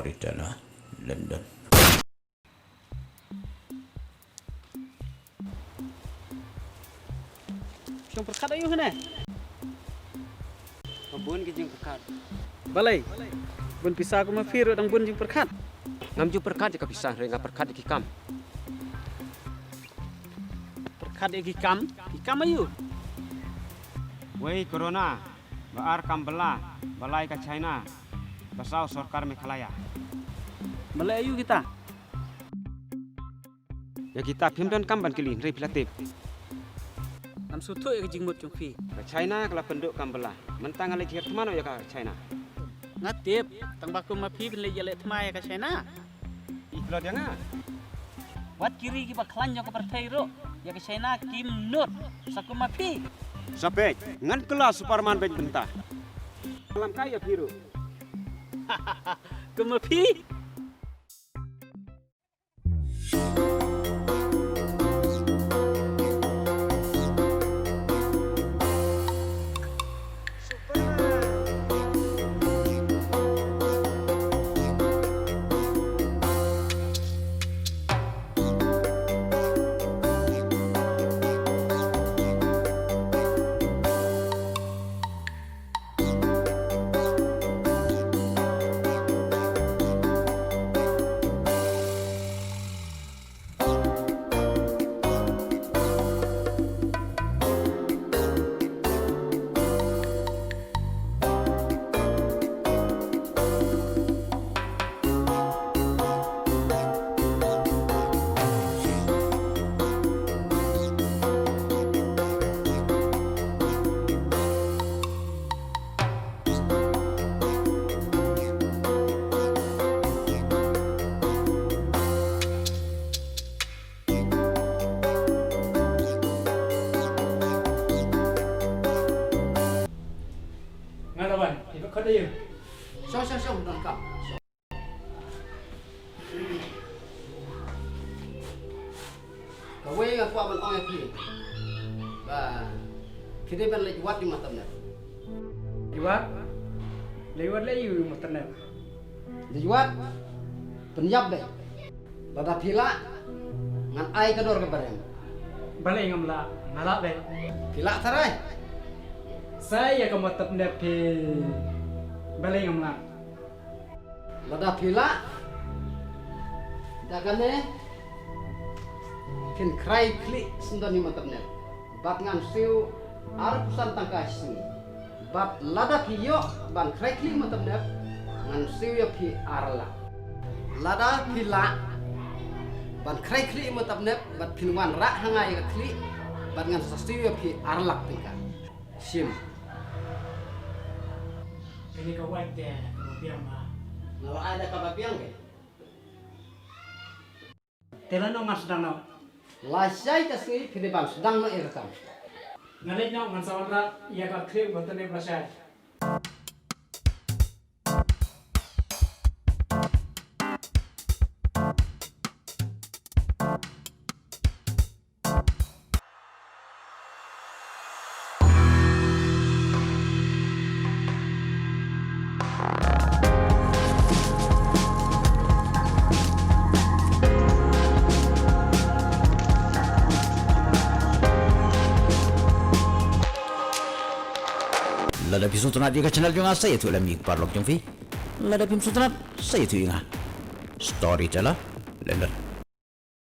storyteller, Lyndon. Jom perkat ayo sana. Bun ke jeng perkat. Balai. Bun pisah aku mafir dang bun jeng perkat. Ngam ju perkat ka pisah renga perkat ki kam. Perkat ki kam. Ki kam ayo. Wei corona, baar kam bela, balai ka China. Basau sarkar Meghalaya. Balai ayo kita. Ya kita phimdan kam ban kili rei pilatip. Nam sutu ya jeng mut jong fi. Ka China kala penduk kam bela. Mentang ale jir temano ya ka China. Ngatip tang baku mafi bin le jale tmai ka China. Iklo dia nga. Wat kiri ki baklan jong ka partai ro. Ya ka China kim nur saku mafi. Sapek ngan kala Superman ben bentah. Malam kaya biru. Ke mafi. Ngalawan, ibu kau dah ya? Syong, dan kam. Kau yang aku abang orang pilih. Bah, kita ben lagi wat di matapnep. Lewat lagi matapnep. Di wat, penyap deh. Lada pila, ngan ai kedor ke bareng. Balai ngamla, ngalak deh. Pila tarai. Saya ke matapnep pe. Balai ngamla. Lada pila, dagane. Kin krai klik sendan di matapnep. Bat ngan siu ar pusan tangkas ni. Bat lada piyo ban krai klik matapnep ngan siu ya pi arla. Lada pila ban krai klik matapnep bat pinwan rak hangai ka klik bat ngan siu ya pi arlak tingka. Sim. Ini kau buat deh, kau biar mah. Kalau ada kabapiang ke? Telan dong mas sedang nau. Lasai kasih pilih bang sedang nak irekam. Ngalit nau ngan sawandra, ia kau klip matapnep rasai. Lada pisung tunat di channel juga saya tu lami parlok jong fi. Lada pisung tunat saya tu ingat storyteller, Lyndon.